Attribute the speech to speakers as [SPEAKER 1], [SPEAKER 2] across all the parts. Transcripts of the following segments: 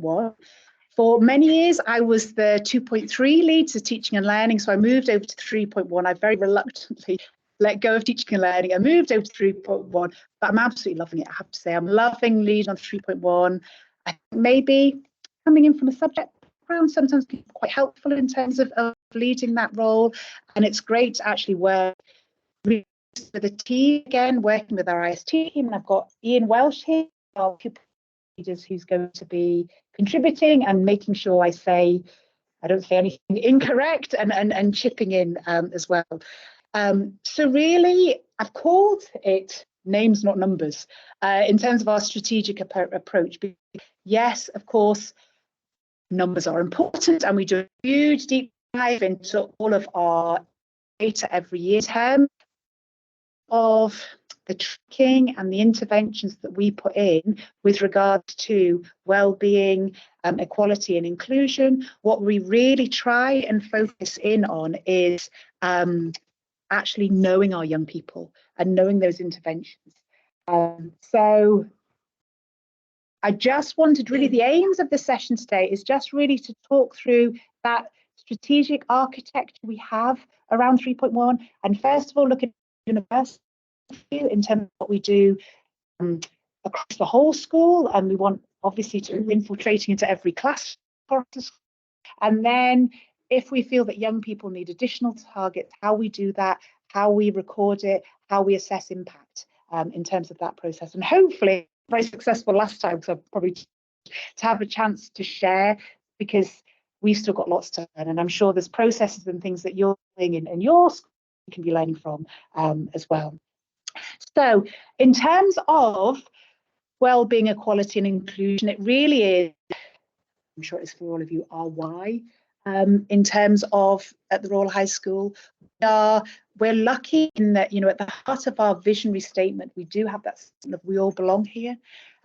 [SPEAKER 1] 3.1. For many years, I was the 2.3 lead, so teaching and learning. So I moved over to 3.1. I very reluctantly let go of teaching and learning. I moved over to 3.1, but I'm absolutely loving it. I have to say, I'm loving leading on 3.1. I think maybe coming in from a subject background sometimes can be quite helpful in terms of leading that role. And it's great to actually work with a team again, working with our IST team. And I've got Ian Welsh here, our pupil leaders, who's going to be contributing and making sure I don't say anything incorrect and chipping in as well. So really, I've called it names, not numbers, in terms of our strategic approach. Yes, of course, numbers are important, and we do a huge deep dive into all of our data every year. Term of the tracking and the interventions that we put in with regards to well-being, equality and inclusion, what we really try and focus in on is actually knowing our young people and knowing those interventions. So I just wanted, really, the aims of the session today is just really to talk through that strategic architecture we have around 3.1, and first of all look at university in terms of what we do across the whole school, and we want obviously to infiltrating into every class, and then if we feel that young people need additional targets, how we do that, how we record it, how we assess impact in terms of that process. And hopefully very successful last time, because I've probably to have a chance to share, because we've still got lots to learn, and I'm sure there's processes and things that you're doing in your school you can be learning from as well. So in terms of well-being, equality and inclusion, it really is, I'm sure it is for all of you, our why. In terms of at the Royal High School, we're lucky in that, at the heart of our visionary statement, we do have that statement of we all belong here.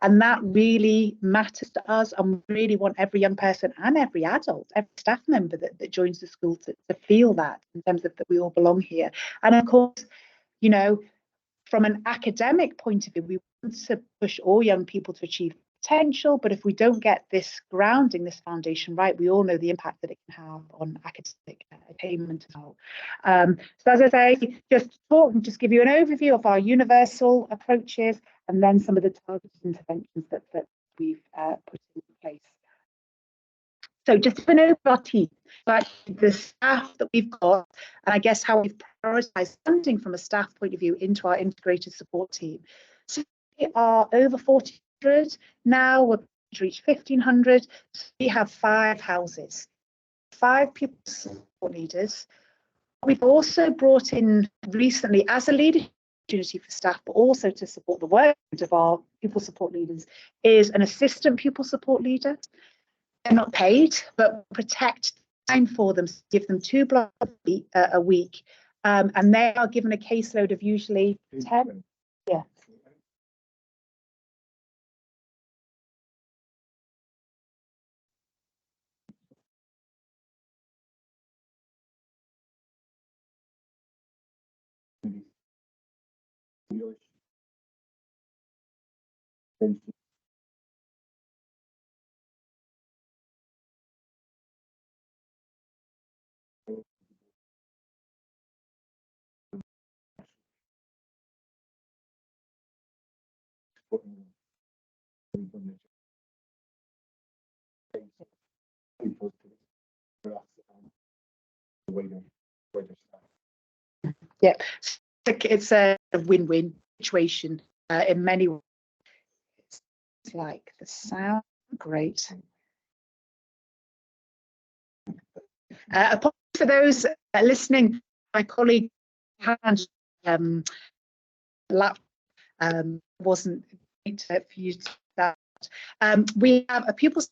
[SPEAKER 1] And that really matters to us. And we really want every young person and every adult, every staff member that joins the school to feel that, in terms of that we all belong here. And of course, from an academic point of view, we want to push all young people to achieve potential, but if we don't get this grounding, this foundation right, we all know the impact that it can have on academic attainment as well. So as I say, just give you an overview of our universal approaches, and then some of the targeted interventions that we've put in place. So just to know our team, the staff that we've got, and I guess how we've prioritised funding from a staff point of view into our integrated support team. So we are over 400 now, we're to reach 1,500. So we have 5 houses, 5 pupil support leaders. We've also brought in recently, as a leadership opportunity for staff, but also to support the work of our pupil support leaders, is an assistant pupil support leader. They're not paid, but protect time for them, give them 2 blocks a week, and they are given a caseload of usually 10. Yeah. Yeah, it's a win-win situation in many ways. It's like the sound, great. For those listening, my colleague Hannah's laptop wasn't for you to that. We have a pupil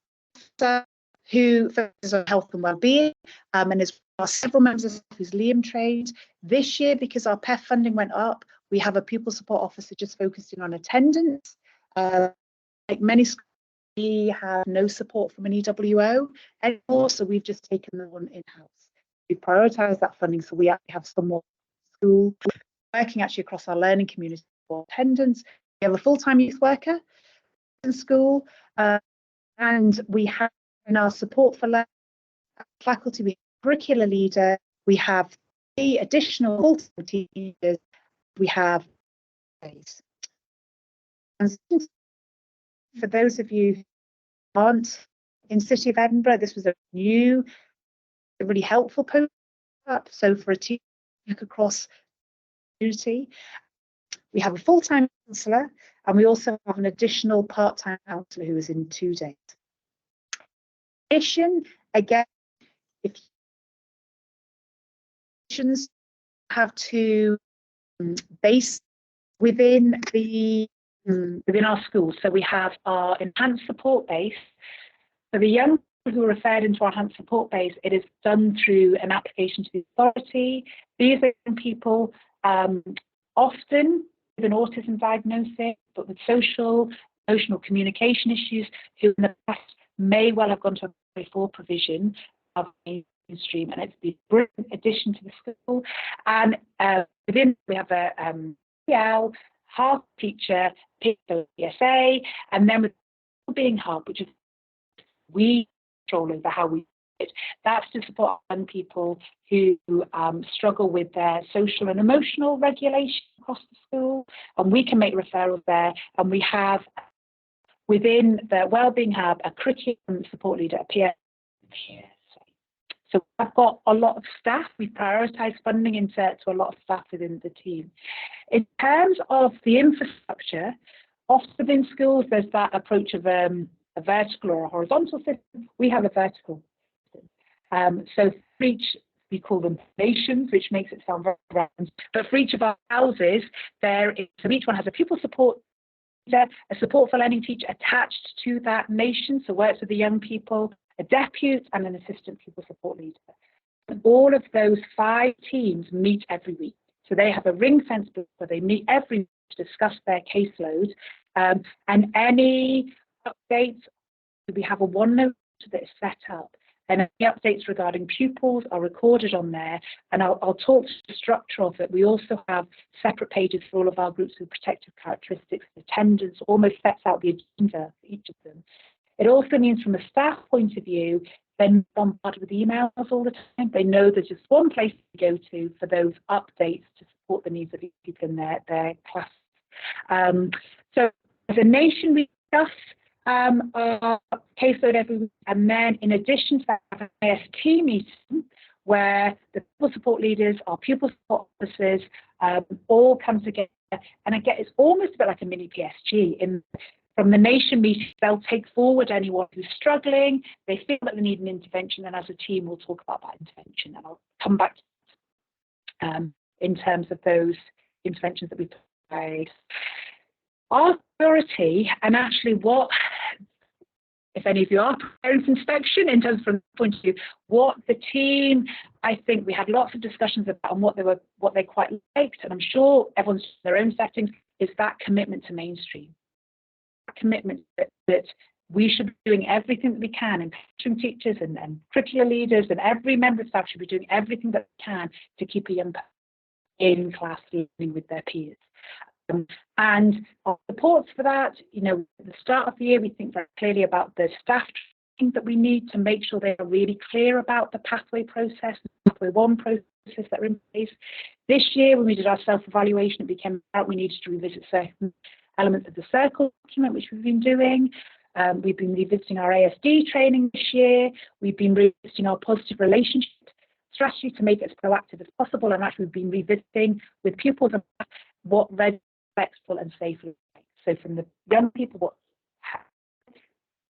[SPEAKER 1] staff who focuses on health and well-being, and as well, several members of staff who's Liam trained. This year, because our PEF funding went up, we have a pupil support officer just focusing on attendance. Like many schools, we have no support from an EWO anymore, so we've just taken the one in-house. We prioritise that funding, so we actually have some more school working actually across our learning community for attendance. We have a full-time youth worker in school, And we have in our support for faculty, we have a curricular leader, we have 3 additional full-time teachers, we have days. And for those of you who aren't in City of Edinburgh, this was a really helpful post up. So for a team look across the community, we have a full-time counsellor, and we also have an additional part-time counsellor who is in 2 days. In addition, again, if patients have to base within our schools. So we have our enhanced support base. For the young people who are referred into our enhanced support base, it is done through an application to the authority. These are young people often with an autism diagnosis, but with social, emotional communication issues, who in the past may well have gone to a Grade 4 provision of mainstream, and it's been a brilliant addition to the school. And within, we have a PL, half teacher, PSA, and then with wellbeing hub, which is we control over how we do it. That's to support young people who struggle with their social and emotional regulation across the school, and we can make referrals there. And we have within the wellbeing hub a curriculum support leader, a PSA. So I've got a lot of staff. We've prioritised funding into a lot of staff within the team. In terms of the infrastructure, often within schools, there's that approach of a vertical or a horizontal system. We have a vertical system. So for each, we call them nations, which makes it sound very grand. But for each of our houses, so each one has a pupil support leader, a support for learning teacher attached to that nation, so works with the young people, a deputy and an assistant pupil support leader. And all of those 5 teams meet every week. So they have a ring fence where they meet every week to discuss their caseload, and any updates, we have a OneNote that is set up, and any updates regarding pupils are recorded on there. And I'll talk to the structure of it. We also have separate pages for all of our groups with protective characteristics, attendance, almost sets out the agenda for each of them. It also means from a staff point of view, they're not bombarded with emails all the time. They know there's just one place to go to for those updates to support the needs of people in their class. So as a nation, we discuss our caseload every week, and then in addition to that, we have an AST meeting where the pupil support leaders, our pupil support officers, all come together. And again, it's almost a bit like a mini PSG. From the nation meeting, they'll take forward anyone who's struggling, they feel that they need an intervention, and as a team, we'll talk about that intervention. And I'll come back to in terms of those interventions that we provide. Our priority, and actually what, if any of you are preparing for inspection, in terms from the point of view, what the team, I think we had lots of discussions about and what they quite liked, and I'm sure everyone's in their own settings, is that commitment to mainstream. Commitment that we should be doing everything that we can, and classroom teachers and curricular leaders and every member of staff should be doing everything that they can to keep a young person in class learning with their peers. And our supports for that, at the start of the year, we think very clearly about the staff training that we need to make sure they are really clear about the pathway process, the pathway 1 process that are in place. This year, when we did our self-evaluation, it became out we needed to revisit certain elements of the circle document, which we've been doing. We've been revisiting our ASD training this year. We've been revisiting our positive relationship strategy to make it as proactive as possible. And actually, we've been revisiting with pupils what respectful and safe looks like. So from the young people,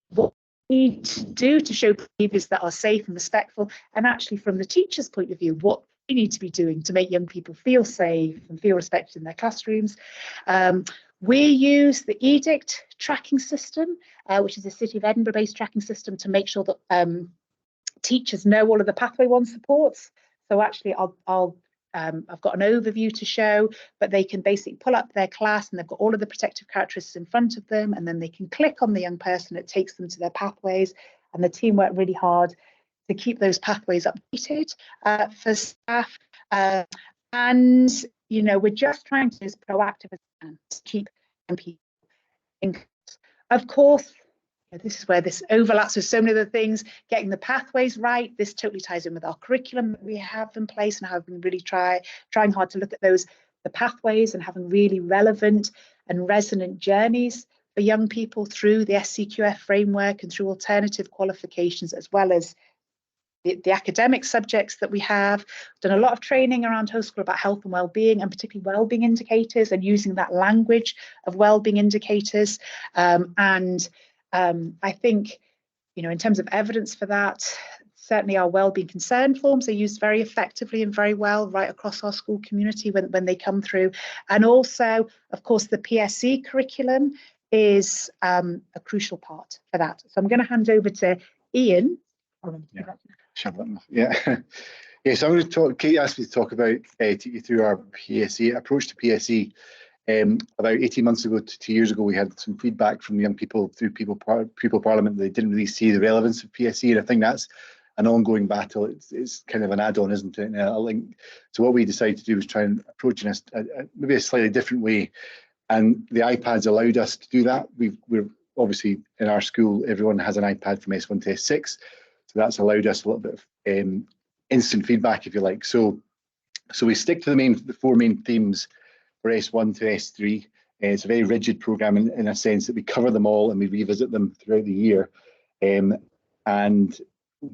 [SPEAKER 1] what we need to do to show behaviours that are safe and respectful, and actually from the teacher's point of view, what we need to be doing to make young people feel safe and feel respected in their classrooms. We use the edict tracking system, which is a City of Edinburgh-based tracking system, to make sure that teachers know all of the pathway 1 supports. So actually, I've got an overview to show, but they can basically pull up their class and they've got all of the protective characteristics in front of them, and then they can click on the young person. It takes them to their pathways, and the team work really hard to keep those pathways updated for staff. And we're just trying to be as proactive as we can to keep young people in class. Of course, this is where this overlaps with so many other things, getting the pathways right. This totally ties in with our curriculum that we have in place, and I've been really trying hard to look at the pathways and having really relevant and resonant journeys for young people through the SCQF framework and through alternative qualifications, as well as the academic subjects that we have. Done a lot of training around Host School about health and well-being, and particularly well-being indicators, and using that language of well-being indicators. I think, in terms of evidence for that, certainly our well-being concern forms are used very effectively and very well right across our school community when they come through. And also, of course, the PSE curriculum is a crucial part for that. So I'm going to hand over to Ian.
[SPEAKER 2] Yeah. So I'm going to talk. Kate asked me to talk about, take you through our PSE approach to PSE. About 18 months ago to 2 years ago, we had some feedback from young people through Pupil Parliament. They didn't really see the relevance of PSE, and I think that's an ongoing battle. It's kind of an add-on, isn't it? So what we decided to do was try and approach it in maybe a slightly different way, and the iPads allowed us to do that. We're obviously in our school, everyone has an iPad from S1 to S6, so that's allowed us a little bit of instant feedback, if you like. So we stick to the 4 main themes for S1 to S3. It's a very rigid program in a sense that we cover them all and we revisit them throughout the year. And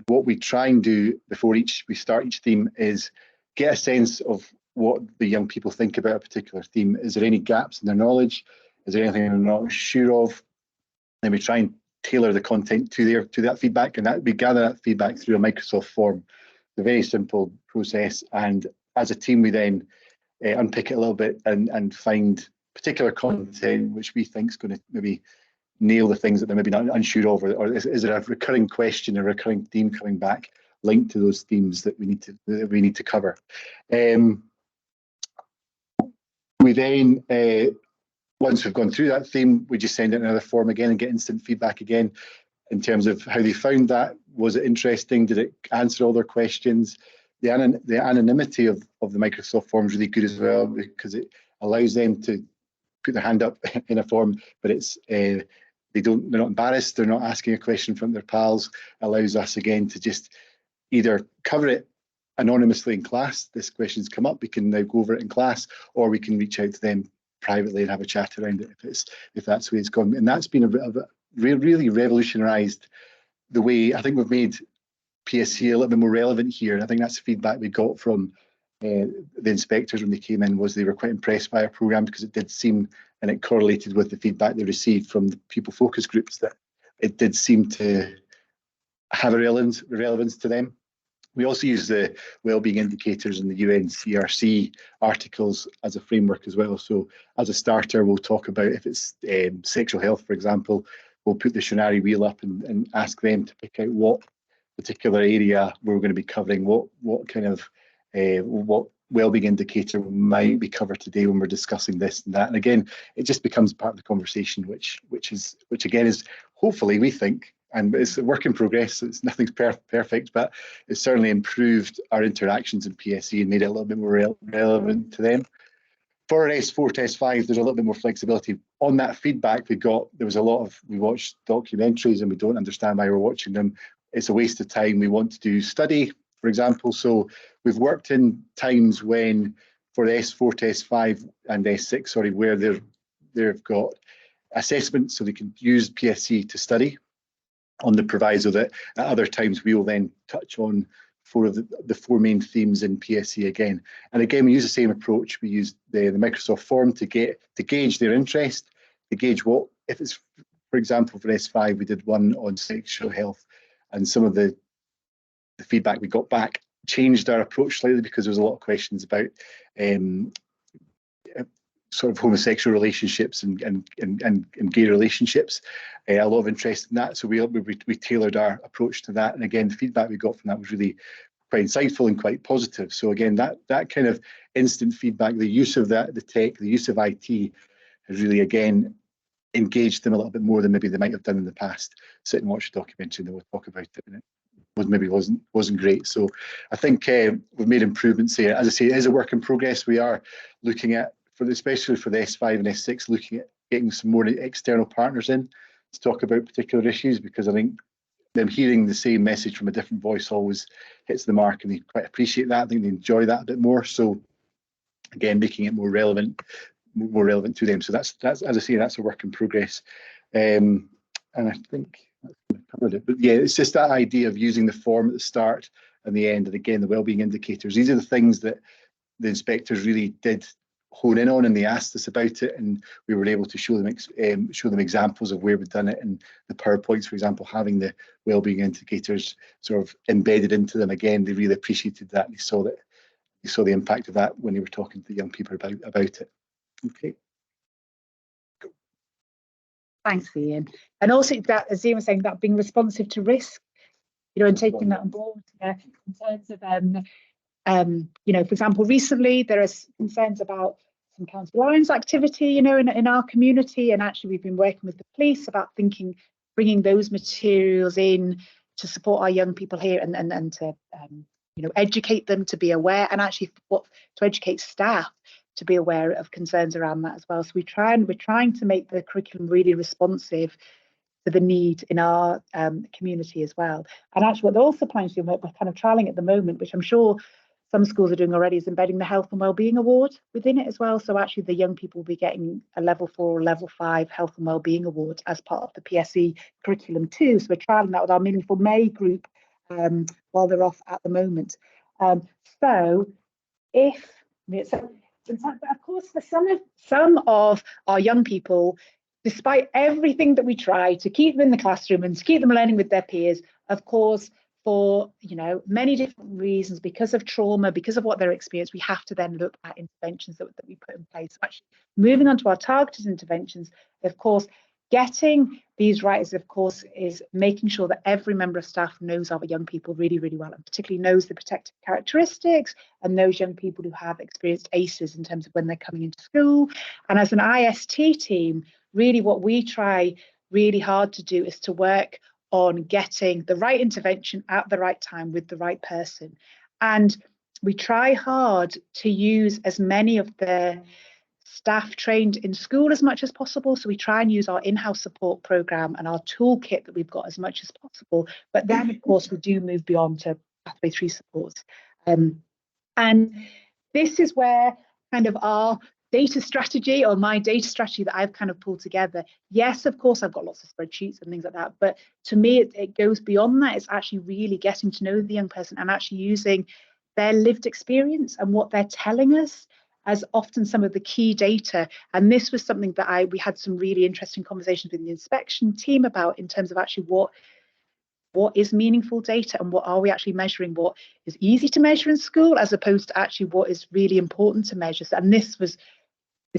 [SPEAKER 2] what we try and do before we start each theme is get a sense of what the young people think about a particular theme. Is there any gaps in their knowledge? Is there anything they're not sure of? And we try and tailor the content to that feedback, and that we gather that feedback through a Microsoft form. It's a very simple process, and as a team we then unpick it a little bit and find particular content which we think is going to maybe nail the things that they're maybe not unsure of, or is there a recurring question, a recurring theme coming back linked to those themes that we need to cover. We then, once we've gone through that theme, we just send it in another form again and get instant feedback again in terms of how they found that. Was it interesting? Did it answer all their questions? The anonymity of the Microsoft form is really good as well, because it allows them to put their hand up in a form, but they're not embarrassed. They're not asking a question from their pals. It allows us again to just either cover it anonymously in class. This question's come up. We can now go over it in class, or we can reach out to them privately and have a chat around it if that's the way it's gone. And that's been really revolutionised the way I think we've made PSE a little bit more relevant here. And I think that's the feedback we got from the inspectors when they came in, was they were quite impressed by our programme, because it did seem, and it correlated with the feedback they received from the pupil focus groups, that it did seem to have a relevance to them. We also use the wellbeing indicators in the UNCRC articles as a framework as well. So as a starter, we'll talk about, if it's sexual health, for example, we'll put the Shonari wheel up and ask them to pick out what particular area we're going to be covering, what kind of what wellbeing indicator might be covered today when we're discussing this and that. And again, it just becomes part of the conversation, which again is, hopefully, we think, and it's a work in progress, nothing's perfect, but it's certainly improved our interactions in PSE and made it a little bit more relevant to them. For S4 to S5, there's a little bit more flexibility. On that feedback we watched documentaries and we don't understand why we're watching them. It's a waste of time. We want to do study, for example. So we've worked in times when, for the S4 to S5 and S6, where they've got assessment, so they can use PSE to study, on the proviso that at other times we will then touch on the 4 main themes in PSE again. And again, we use the same approach. We use the Microsoft form to gauge their interest, to gauge what, if it's, for example, for S5, we did one on sexual health, and some of the feedback we got back changed our approach slightly, because there was a lot of questions about sort of homosexual relationships and gay relationships, a lot of interest in that. So we tailored our approach to that. And again, the feedback we got from that was really quite insightful and quite positive. So again, that kind of instant feedback, the use of the tech, the use of IT, has really, again, engaged them a little bit more than maybe they might have done in the past. Sit and watch a documentary and they will talk about it, and it wasn't great. So I think we've made improvements here. As I say, it is a work in progress. We are looking at, especially for the S5 and S6, looking at getting some more external partners in to talk about particular issues, because I think them hearing the same message from a different voice always hits the mark, and they quite appreciate that. I think they enjoy that a bit more. So again, making it more relevant to them. So that's as I say, that's a work in progress. And I think I covered it. But yeah, it's just that idea of using the form at the start and the end, and again, the wellbeing indicators. These are the things that the inspectors really did hone in on, and they asked us about it, and we were able to show them examples of where we've done it. And the PowerPoints, for example, having the wellbeing indicators sort of embedded into them. Again, they really appreciated that. They saw the impact of that when they were talking to the young people about it. Okay.
[SPEAKER 1] Thanks, Ian. And also that, as Ian was saying, that being responsive to risk, and taking that on board in terms of for example, recently there are concerns about some counter-violence activity, in our community, and actually we've been working with the police about bringing those materials in to support our young people here, and to educate them to be aware, and actually to educate staff to be aware of concerns around that as well. So we're trying to make the curriculum really responsive to the need in our community as well. And actually what they're also planning to do, we're kind of trialling at the moment, which I'm sure some schools are doing already, is embedding the Health and Wellbeing Award within it as well. So actually the young people will be getting a level 4 or level 5 Health and Wellbeing Award as part of the PSE curriculum too. So we're trialling that with our Meaningful May group while they're off at the moment. So of course, for some of our young people, despite everything that we try to keep them in the classroom and to keep them learning with their peers, of course, for many different reasons, because of trauma, because of what they're experienced, we have to then look at interventions that we put in place. So actually, moving on to our targeted interventions, of course, getting these right, of course, is making sure that every member of staff knows our young people really, really well, and particularly knows the protective characteristics and those young people who have experienced ACEs in terms of when they're coming into school. And as an IST team, really what we try really hard to do is to work on getting the right intervention at the right time with the right person. And we try hard to use as many of the staff trained in school as much as possible. So we try and use our in-house support program and our toolkit that we've got as much as possible. But then, of course, we do move beyond to pathway 3 supports. And this is where kind of our data strategy, or my data strategy that I've kind of pulled together. Yes, of course, I've got lots of spreadsheets and things like that. But to me, it goes beyond that. It's actually really getting to know the young person and actually using their lived experience and what they're telling us as often some of the key data. And this was something that we had some really interesting conversations with the inspection team about, in terms of actually what is meaningful data and what are we actually measuring, what is easy to measure in school as opposed to actually what is really important to measure. And this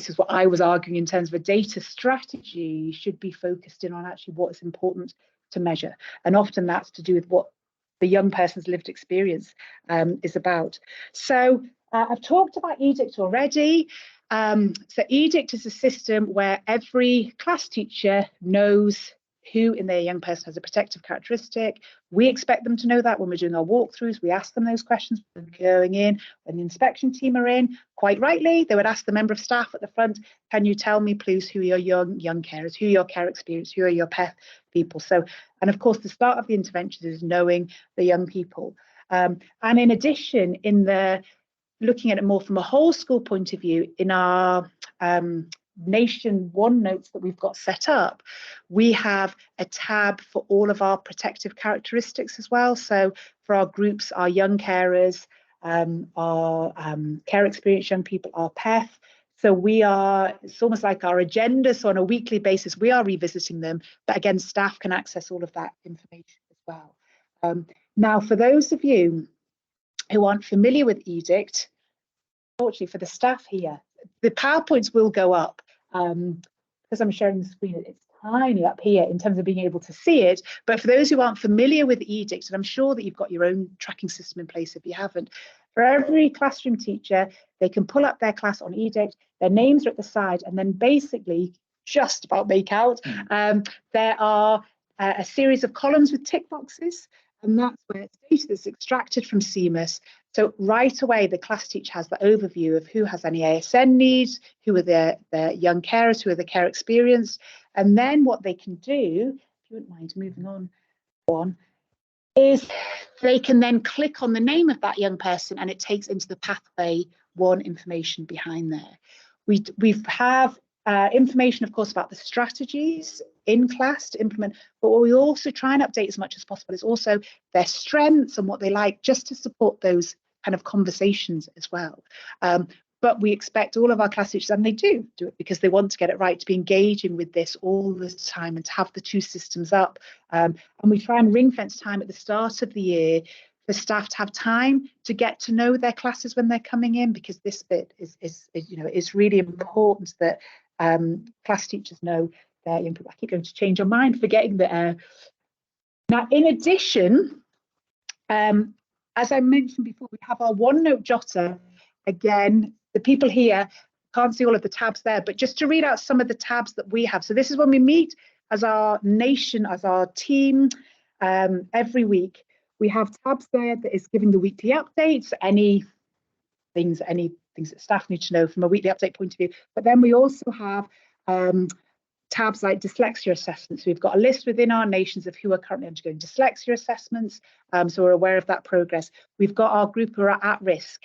[SPEAKER 1] is what I was arguing in terms of a data strategy should be focused in on actually what is important to measure. And often that's to do with what the young person's lived experience is about. So I've talked about EDICT already. So EDICT is a system where every class teacher knows who in their young person has a protective characteristic. We expect them to know that when we're doing our walkthroughs. We ask them those questions when they're going in. When the inspection team are in, quite rightly, they would ask the member of staff at the front, can you tell me please who are your young carers, who are your care experience, who are your PEF people? So, and of course, the start of the intervention is knowing the young people. And in addition, looking at it more from a whole school point of view, in our Nation OneNotes that we've got set up, we have a tab for all of our protective characteristics as well. So for our groups, our young carers, our care experienced young people, our PEF. So it's almost like our agenda. So on a weekly basis, we are revisiting them. But again, staff can access all of that information as well. Now, for those of you who aren't familiar with EDICT, unfortunately for the staff here, the PowerPoints will go up because I'm sharing the screen. It's tiny up here in terms of being able to see it. But for those who aren't familiar with EDICT, and I'm sure that you've got your own tracking system in place if you haven't, for every classroom teacher, they can pull up their class on EDICT, their names are at the side, and then basically just about make out. There are a series of columns with tick boxes, and that's where it's data that's extracted from CMUS. So right away, the class teacher has the overview of who has any ASN needs, who are the young carers, who are the care experienced. And then what they can do, if you wouldn't mind moving on, is they can then click on the name of that young person and it takes into the pathway 1 information behind there. We have information, of course, about the strategies in class to implement, but what we also try and update as much as possible is also their strengths and what they like, just to support those kind of conversations as well. But we expect all of our class teachers, and they do it because they want to get it right, to be engaging with this all the time and to have the 2 systems up. And we try and ring fence time at the start of the year for staff to have time to get to know their classes when they're coming in, because this bit is really important that class teachers know their young people. I keep going to change your mind, forgetting that. Now, in addition, as I mentioned before, we have our OneNote jotter. Again, the people here can't see all of the tabs there, but just to read out some of the tabs that we have. So this is when we meet as our nation, as our team, every week. We have tabs there that is giving the weekly updates, any things that staff need to know from a weekly update point of view. But then we also have tabs like dyslexia assessments. We've got a list within our nations of who are currently undergoing dyslexia assessments, so we're aware of that progress. We've got our group who are at risk,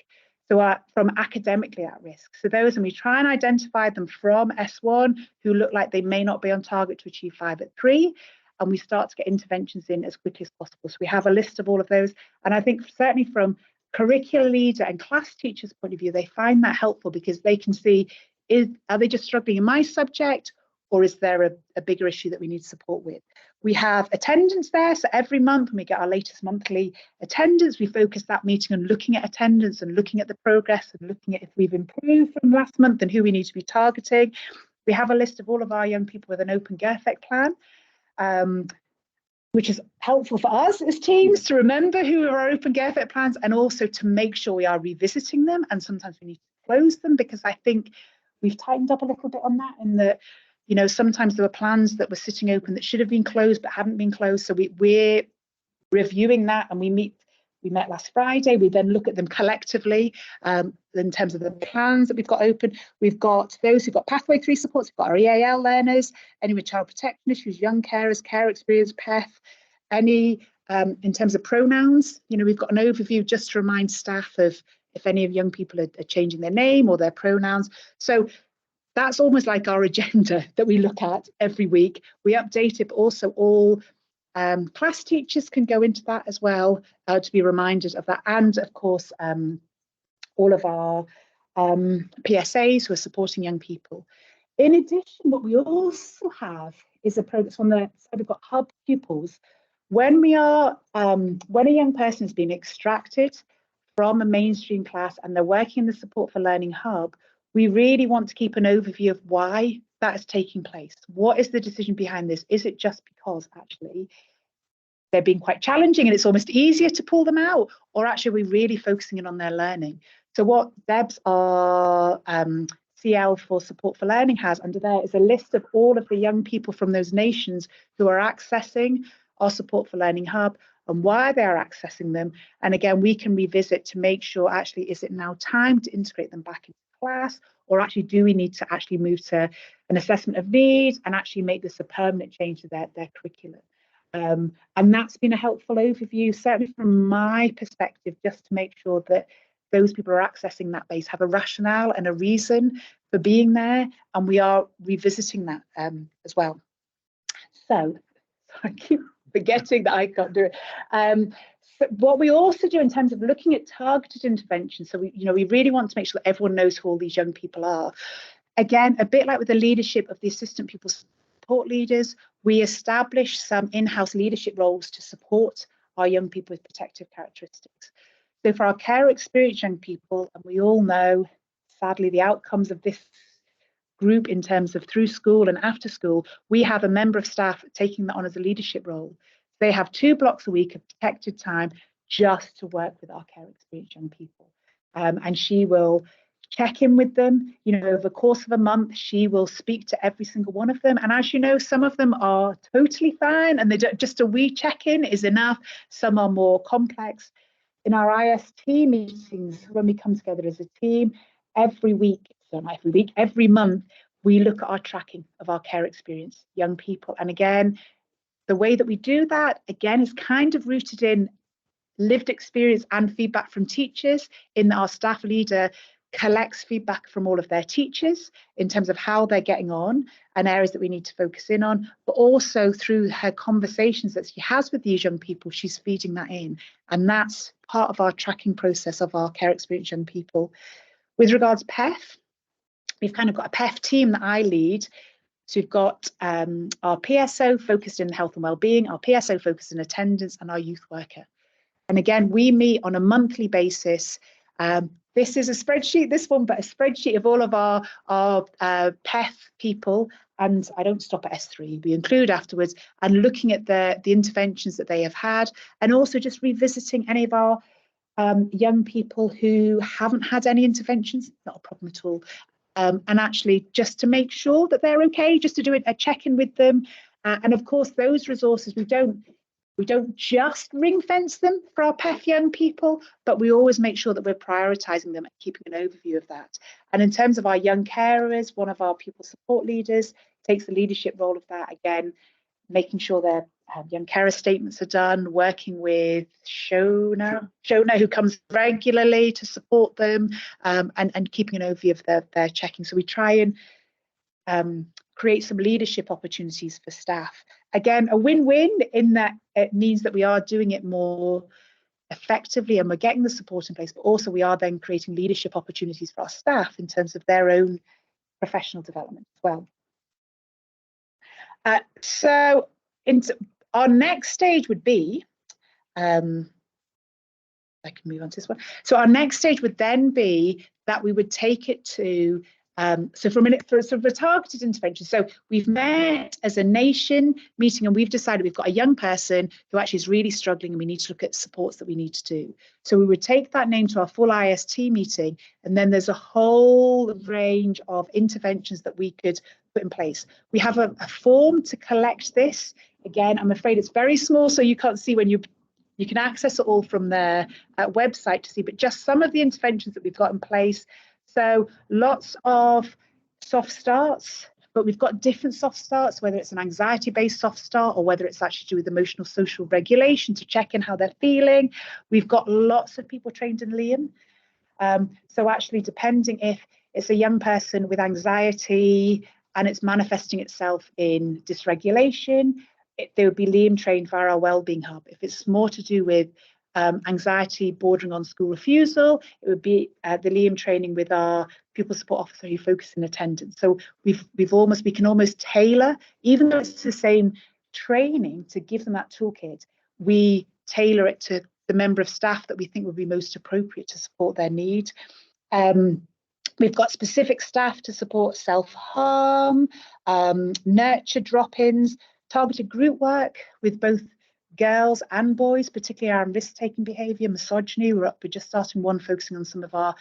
[SPEAKER 1] so from academically at risk. So those, and we try and identify them from S1 who look like they may not be on target to achieve 5 at 3, and we start to get interventions in as quickly as possible. So we have a list of all of those, and I think certainly from curricular leader and class teachers' point of view, they find that helpful because they can see, are they just struggling in my subject, or is there a bigger issue that we need support with? We have attendance there. So every month when we get our latest monthly attendance, we focus that meeting on looking at attendance and looking at the progress and looking at if we've improved from last month and who we need to be targeting. We have a list of all of our young people with an open GERFEC plan, which is helpful for us as teams to remember who are our open GERFEC plans, and also to make sure we are revisiting them. And sometimes we need to close them, because I think we've tightened up a little bit on that, in that, sometimes there were plans that were sitting open that should have been closed but hadn't been closed. So we're reviewing that, and we met last Friday. We then look at them collectively in terms of the plans that we've got open. We've got those who've got pathway 3 supports, we've got our EAL learners, any with child protection issues, young carers, care experience, PEF, any in terms of pronouns. We've got an overview just to remind staff of if any of young people are changing their name or their pronouns. So that's almost like our agenda that we look at every week. We update it, but also all class teachers can go into that as well to be reminded of that. And of course, all of our PSAs who are supporting young people. In addition, what we also have is a progress on the side. We've got hub pupils. When when a young person is being extracted from a mainstream class and they're working in the Support for Learning Hub, we really want to keep an overview of why that is taking place. What is the decision behind this? Is it just because actually they're being quite challenging and it's almost easier to pull them out, or actually we're really focusing in on their learning? So what Debs, our CL for Support for Learning, has under there is a list of all of the young people from those nations who are accessing our Support for Learning Hub and why they are accessing them. And again, we can revisit to make sure, actually, is it now time to integrate them back into class, or actually do we need to actually move to an assessment of need and actually make this a permanent change to their curriculum? And that's been a helpful overview, certainly from my perspective, just to make sure that those people who are accessing that base have a rationale and a reason for being there, and we are revisiting that as well. So I keep forgetting that I can't do it. So what we also do in terms of looking at targeted interventions, so we really want to make sure that everyone knows who all these young people are. Again, a bit like with the leadership of the assistant pupil support leaders, we establish some in-house leadership roles to support our young people with protective characteristics. So for our care experienced young people, and we all know, sadly, the outcomes of this group in terms of through school and after school, we have a member of staff taking that on as a leadership role. They have 2 blocks a week of protected time just to work with our care experienced young people. And she will check in with them, over the course of a month. She will speak to every single one of them. And as you know, some of them are totally fine and they don't, just a wee check-in is enough. Some are more complex. in our IST meetings, when we come together as a team, every month, we look at our tracking of our care experience, young people. And again, the way that we do that, again, is kind of rooted in lived experience and feedback from teachers, in that our staff leader collects feedback from all of their teachers in terms of how they're getting on and areas that we need to focus in on, but also through her conversations that she has with these young people, she's feeding that in. And that's part of our tracking process of our care experience young people. With regards to PEF, we've kind of got a PEF team that I lead. So we've got our PSO focused in health and wellbeing, our PSO focused in attendance, and our youth worker. And again, we meet on a monthly basis. This is a spreadsheet, this one, but a spreadsheet of all of our PEF people. And I don't stop at S3, we include afterwards, and looking at the interventions that they have had, and also just revisiting any of our young people who haven't had any interventions, not a problem at all. And actually just to make sure that they're okay, just to do a check-in with them. And of course, those resources, we don't just ring fence them for our PEF young people, but we always make sure that we're prioritising them and keeping an overview of that. And in terms of our young carers, one of our pupil support leaders takes the leadership role of that, again, making sure their young carer statements are done, working with Shona, who comes regularly to support them, and keeping an overview of their checking. So we try and create some leadership opportunities for staff. Again, a win-win in that it means that we are doing it more effectively and we're getting the support in place, but also we are then creating leadership opportunities for our staff in terms of their own professional development as well. So our next stage would be, I can move on to this one. So our next stage would then be that we would take it to, so for a targeted intervention. So we've met as a nation meeting and we've decided we've got a young person who actually is really struggling and we need to look at supports that we need to do. So we would take that name to our full IST meeting, and then there's a whole range of interventions that we could put in place. We have a form to collect this. Again, I'm afraid it's very small, so you can't see when you can access it all from their website to see, but just some of the interventions that we've got in place. So lots of soft starts, but we've got different soft starts, whether it's an anxiety-based soft start or whether it's actually to do with emotional social regulation to check in how they're feeling. We've got lots of people trained in Liam. So actually, depending if it's a young person with anxiety and it's manifesting itself in dysregulation, they would be Liam trained via our wellbeing hub. If it's more to do with anxiety bordering on school refusal, it would be the Liam training with our pupil support officer who focuses in attendance. So we can almost tailor, even though it's the same training to give them that toolkit, we tailor it to the member of staff that we think would be most appropriate to support their need. We've got specific staff to support self-harm, nurture drop-ins, targeted group work with both girls and boys, particularly around risk-taking behaviour, misogyny. We're just starting one focusing on some of our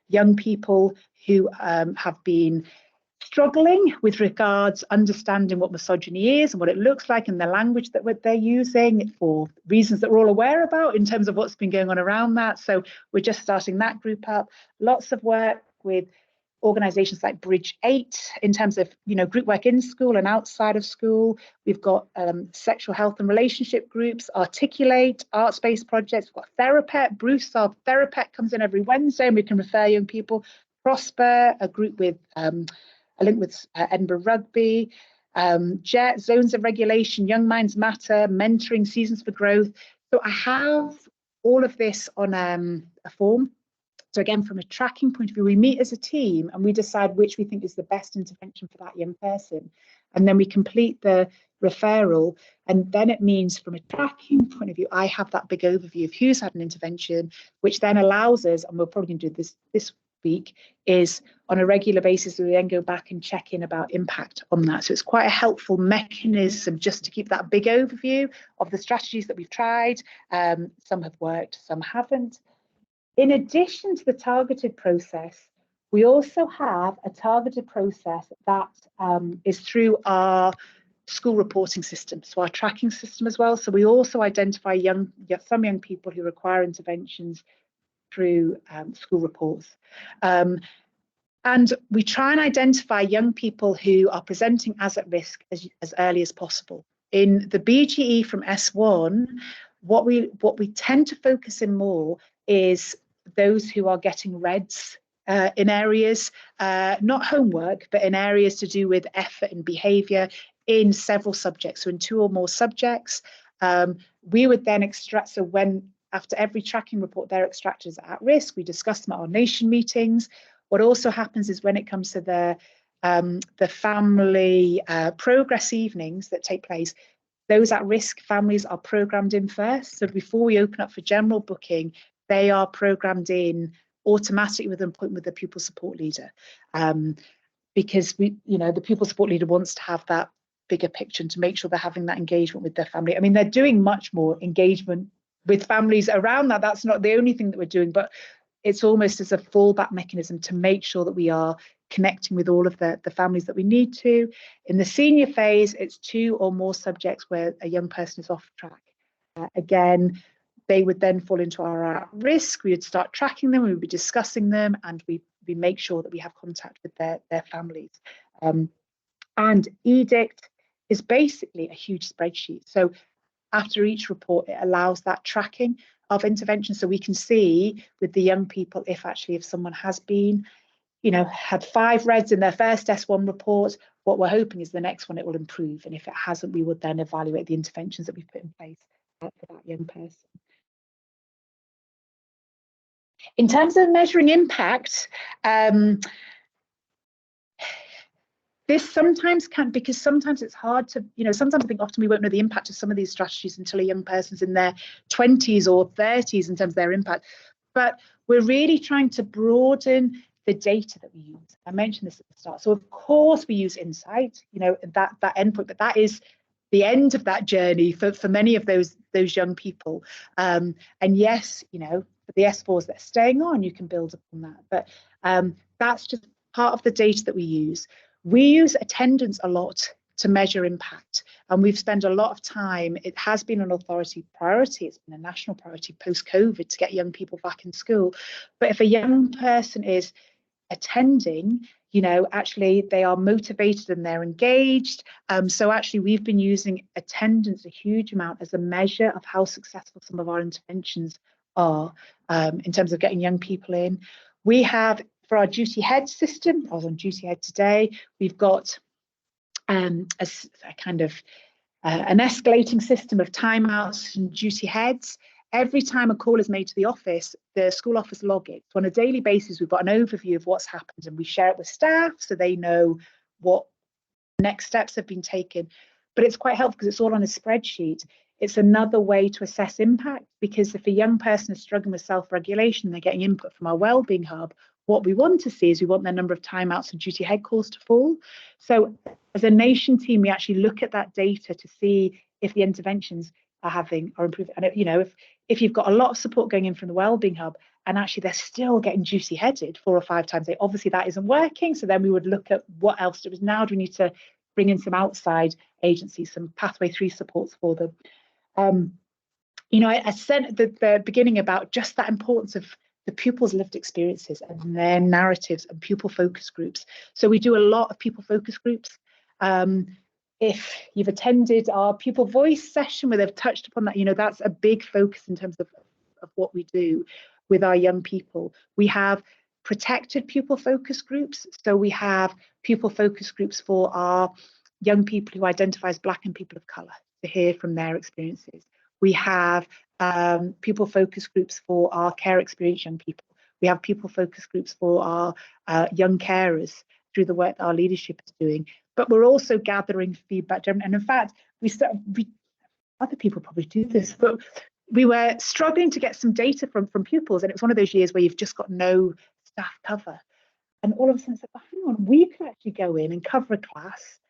[SPEAKER 1] young people who have been struggling with regards understanding what misogyny is and what it looks like and the language that they're using for reasons that we're all aware about in terms of what's been going on around that. So we're just starting that group up. Lots of work with organisations like Bridge 8 in terms of group work in school and outside of school. We've got sexual health and relationship groups, Articulate, arts-based projects. We've got Therapet. Bruce, our Therapet, comes in every Wednesday and we can refer young people. Prosper, a group with a link with Edinburgh Rugby, JET, Zones of Regulation, Young Minds Matter, Mentoring, Seasons for Growth. So I have all of this on a form. So again, from a tracking point of view, we meet as a team and we decide which we think is the best intervention for that young person. And then we complete the referral. And then it means from a tracking point of view, I have that big overview of who's had an intervention, which then allows us, and we're probably going to do this week, is on a regular basis, we then go back and check in about impact on that. So it's quite a helpful mechanism just to keep that big overview of the strategies that we've tried. Some have worked, some haven't. In addition to the targeted process, we also have a targeted process that is through our school reporting system, so our tracking system as well. So we also identify some young people who require interventions through school reports. And we try and identify young people who are presenting as at risk as early as possible. In the BGE from S1, what we tend to focus in more is those who are getting reds in areas, not homework, but in areas to do with effort and behaviour in several subjects. So in 2 or more subjects, we would then extract, so when after every tracking report, they're extracted as at risk, we discuss them at our nation meetings. What also happens is when it comes to the family progress evenings that take place, those at-risk families are programmed in first. So before we open up for general booking, they are programmed in automatically with an appointment with the pupil support leader, because the pupil support leader wants to have that bigger picture and to make sure they're having that engagement with their family. I mean, they're doing much more engagement with families around that. That's not the only thing that we're doing, but it's almost as a fallback mechanism to make sure that we are connecting with all of the families that we need to. In the senior phase, it's 2 or more subjects where a young person is off track. Again, they would then fall into our at-risk. We would start tracking them, we would be discussing them, and we make sure that we have contact with their families. And EDICT is basically a huge spreadsheet. So after each report, it allows that tracking of intervention, so we can see with the young people if someone has been, had 5 reds in their first S1 report, what we're hoping is the next one it will improve, and if it hasn't, we would then evaluate the interventions that we've put in place for that young person. In terms of measuring impact, this sometimes can, because sometimes it's hard to, sometimes I think often we won't know the impact of some of these strategies until a young person's in their 20s or 30s in terms of their impact. But we're really trying to broaden the data that we use. I mentioned this at the start. So of course we use insight, that endpoint, but that is the end of that journey for many of those young people. And yes, for the S4s that are staying on, you can build upon that. But that's just part of the data that we use. We use attendance a lot to measure impact, and we've spent a lot of time. It has been an authority priority. It's been a national priority post-COVID to get young people back in school. But if a young person is attending, actually they are motivated and they're engaged. So actually we've been using attendance a huge amount as a measure of how successful some of our interventions are in terms of getting young people in. We have, for our duty head system, I was on duty head today, we've got a kind of an escalating system of timeouts and duty heads. Every time a call is made to the office, the school office log it. So on a daily basis, we've got an overview of what's happened, and we share it with staff so they know what next steps have been taken. But it's quite helpful because it's all on a spreadsheet. It's another way to assess impact, because if a young person is struggling with self-regulation, they're getting input from our wellbeing hub, what we want to see is we want their number of timeouts and duty head calls to fall. So as a nation team, we actually look at that data to see if the interventions are improving. And if you've got a lot of support going in from the wellbeing hub and actually they're still getting duty headed 4 or 5 times a day, obviously that isn't working. So then we would look at what else do we now do we need to bring in some outside agencies, some pathway 3 supports for them. I said at the beginning about just that importance of the pupils' lived experiences and their narratives and pupil focus groups. So we do a lot of pupil focus groups. If you've attended our pupil voice session where they've touched upon that, that's a big focus in terms of what we do with our young people. We have protected pupil focus groups. So we have pupil focus groups for our young people who identify as Black and people of colour, to hear from their experiences. We have pupil focus groups for our care experience young people. We have pupil focus groups for our young carers through the work that our leadership is doing. But we're also gathering feedback. And in fact, other people probably do this, but we were struggling to get some data from pupils. And it was one of those years where you've just got no staff cover. And all of a sudden, it's like, hang on, we could actually go in and cover a class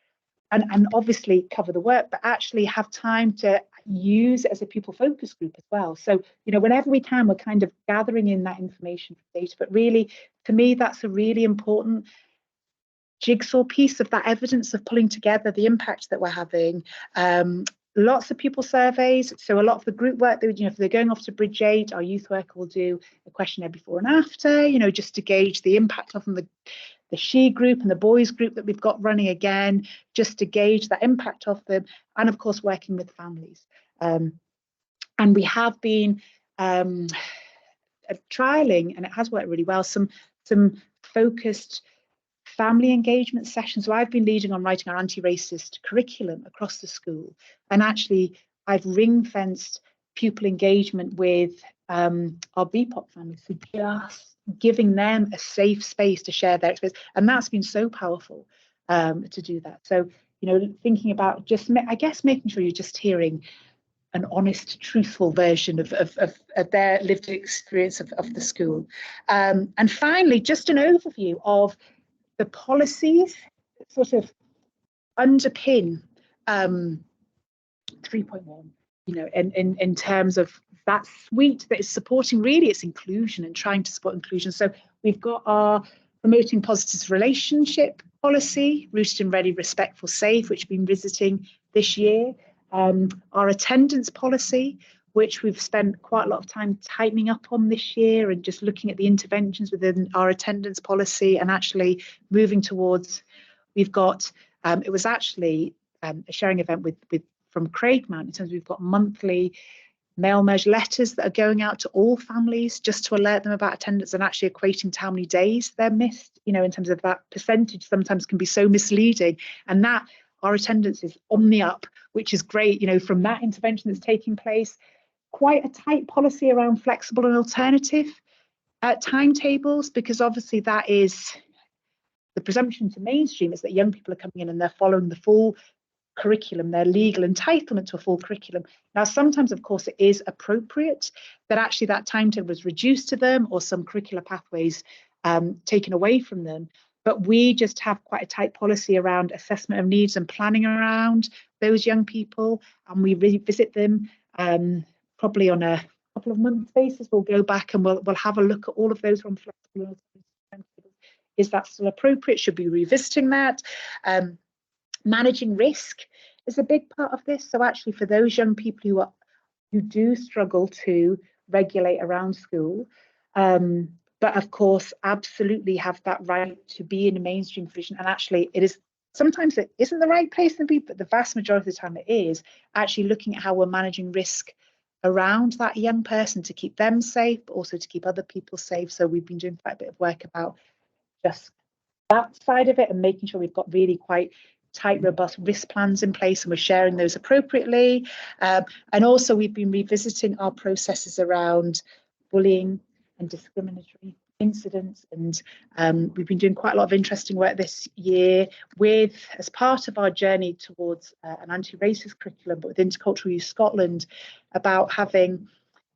[SPEAKER 1] and obviously cover the work, but actually have time to use it as a pupil focus group as well. So, whenever we can, we're kind of gathering in that information from data. But really, to me, that's a really important jigsaw piece of that evidence of pulling together the impact that we're having. Lots of pupil surveys. So a lot of the group work, that, if they're going off to Bridge 8, our youth worker will do a questionnaire before and after, just to gauge the impact of them, the she group and the boys group that we've got running again, just to gauge that impact of them, and of course working with families. And we have been trialing, and it has worked really well, some focused family engagement sessions. So I've been leading on writing our anti-racist curriculum across the school, and actually I've ring-fenced pupil engagement with our BPOP families, so just giving them a safe space to share their experience, and that's been so powerful to do that. So thinking about just, I guess, making sure you're just hearing an honest, truthful version of their lived experience of the school. And finally, just an overview of the policies that sort of underpin 3.1, in terms of that suite that is supporting really its inclusion and trying to support inclusion. So we've got our promoting positive relationship policy, rooted in ready, respectful, safe, which we've been visiting this year. Our attendance policy, which we've spent quite a lot of time tightening up on this year, and just looking at the interventions within our attendance policy and actually moving towards, we've got, it was actually a sharing event with from Craigmount, in terms of we've got monthly mail merge letters that are going out to all families just to alert them about attendance, and actually equating to how many days they're missed, in terms of that percentage sometimes can be so misleading, and that our attendance is on the up, which is great, from that intervention that's taking place. Quite a tight policy around flexible and alternative timetables, because obviously that is the presumption to mainstream, is that young people are coming in and they're following the full curriculum, their legal entitlement to a full curriculum. Now, sometimes, of course, it is appropriate that actually that timetable is reduced to them, or some curricular pathways taken away from them. But we just have quite a tight policy around assessment of needs and planning around those young people, and we revisit them probably on a couple of months basis. We'll go back and we'll have a look at all of those on flexible. Is that still appropriate? Should we be revisiting that? Managing risk is a big part of this. So actually, for those young people who do struggle to regulate around school, but of course absolutely have that right to be in a mainstream provision, and actually it is, sometimes it isn't the right place to be, but the vast majority of the time it is, actually looking at how we're managing risk around that young person to keep them safe, but also to keep other people safe. So we've been doing quite a bit of work about just that side of it, and making sure we've got really quite tight, robust risk plans in place, and we're sharing those appropriately. And also we've been revisiting our processes around bullying and discriminatory incidents, and we've been doing quite a lot of interesting work this year with, as part of our journey towards an anti-racist curriculum, but with Intercultural Youth Scotland, about having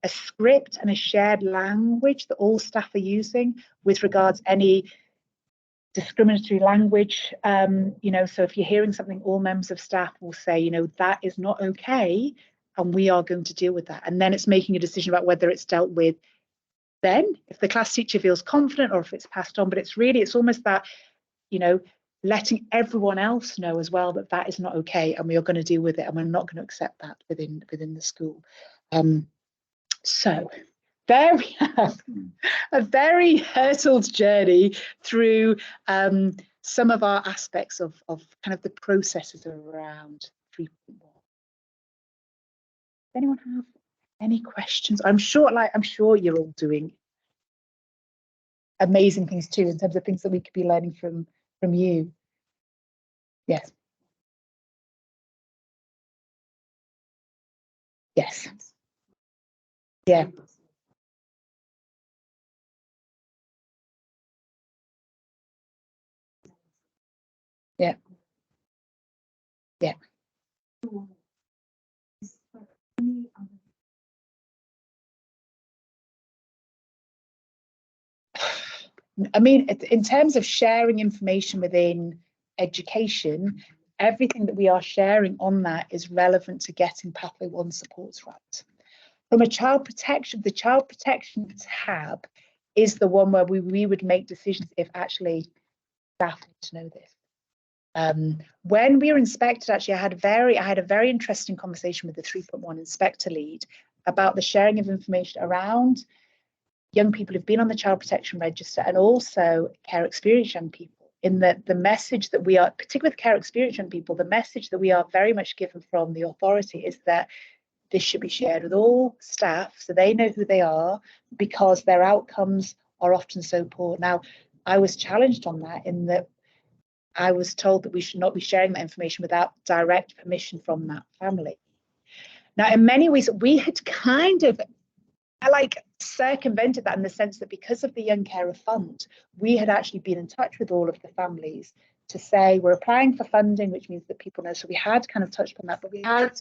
[SPEAKER 1] a script and a shared language that all staff are using with regards any discriminatory language. So if you're hearing something, all members of staff will say, that is not okay, and we are going to deal with that. And then it's making a decision about whether it's dealt with then, if the class teacher feels confident, or if it's passed on. But it's almost that, letting everyone else know as well that that is not okay, and we are going to deal with it, and we're not going to accept that within the school. So there we have a very hurtled journey through some of our aspects of kind of the processes around 3.1. Does anyone have any questions? I'm sure you're all doing amazing things too, in terms of things that we could be learning from you. Yes. Yes. Yeah. Yeah. Yeah. I mean, in terms of sharing information within education, everything that we are sharing on that is relevant to getting Pathway 1 supports right. From a child protection, the child protection tab is the one where we would make decisions if actually staff need to know this. When we were inspected, actually, I had a very interesting conversation with the 3.1 inspector lead about the sharing of information around young people who've been on the child protection register, and also care experienced young people, in that the message that we are, particularly with care experienced young people, the message that we are very much given from the authority is that this should be shared with all staff so they know who they are, because their outcomes are often so poor. Now, I was challenged on that, in that I was told that we should not be sharing that information without direct permission from that family. Now, in many ways, we had kind of circumvented that, in the sense that because of the Young Carer Fund, we had actually been in touch with all of the families to say we're applying for funding, which means that people know. So we had kind of touched on that, but we had,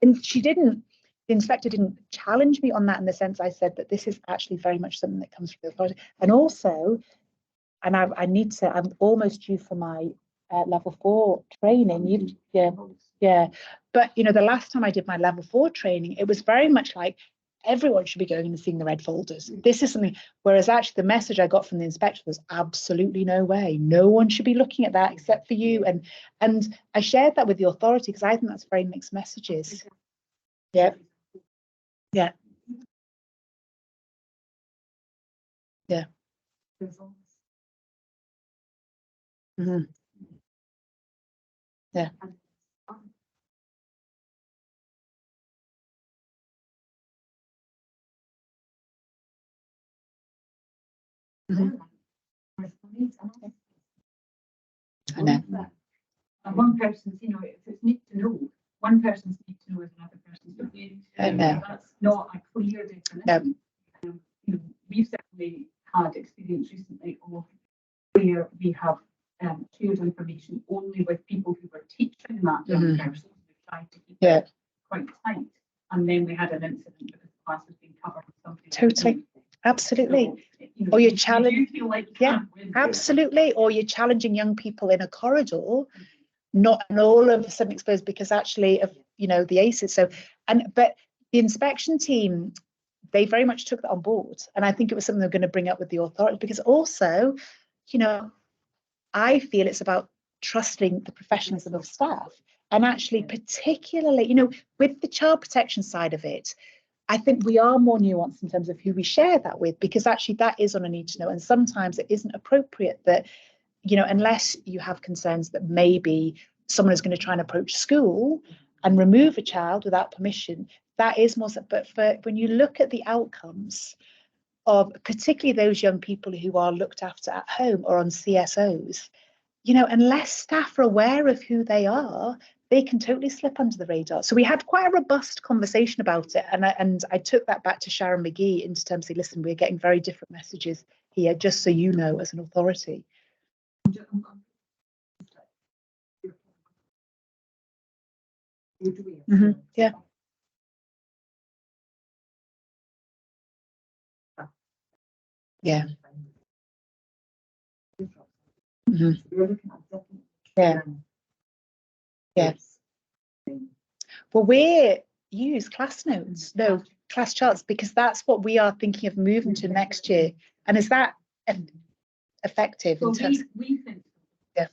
[SPEAKER 1] and the inspector didn't challenge me on that, in the sense I said that this is actually very much something that comes from the authority. And also, and I'm almost due for my level 4 training. But the last time I did my level 4 training, it was very much like everyone should be going and seeing the red folders. This is something, whereas actually the message I got from the inspector was absolutely no way. No one should be looking at that except for you. And I shared that with the authority, because I think that's very mixed messages. Yeah. Yeah. Yeah. Mm-hmm. Yeah. Mm-hmm. I know.
[SPEAKER 3] And one person's, if it's need to know, one person's need to know is another person's don't need to know.
[SPEAKER 1] I know.
[SPEAKER 3] That's not a clear definition. We've certainly had experience recently of where we have shared information only with people who were teaching that young person. We tried to keep it quite tight, and then we had an incident because the class was being covered with something.
[SPEAKER 1] Totally. Absolutely.
[SPEAKER 3] So,
[SPEAKER 1] or you're challenging.
[SPEAKER 3] You feel like
[SPEAKER 1] Absolutely. Or you're challenging young people in a corridor, not and all of a sudden exposed because actually of the ACEs. So but the inspection team, they very much took that on board, and I think it was something they're going to bring up with the authority, because also, I feel it's about trusting the professionalism of staff, and actually particularly with the child protection side of it, I think we are more nuanced in terms of who we share that with, because actually that is on a need to know, and sometimes it isn't appropriate that unless you have concerns that maybe someone is going to try and approach school and remove a child without permission, that is more. But when you look at the outcomes of particularly those young people who are looked after at home or on CSOs, unless staff are aware of who they are, they can totally slip under the radar. So we had quite a robust conversation about it, and I took that back to Sharon McGee in terms of, listen, we're getting very different messages here, just so you know, as an authority. Mm-hmm. Yeah. Yeah. Mm-hmm. Yeah. Yeah. Well, we use class notes, class charts, because that's what we are thinking of moving to next year. And is that effective in terms?
[SPEAKER 3] We think.
[SPEAKER 1] Yeah.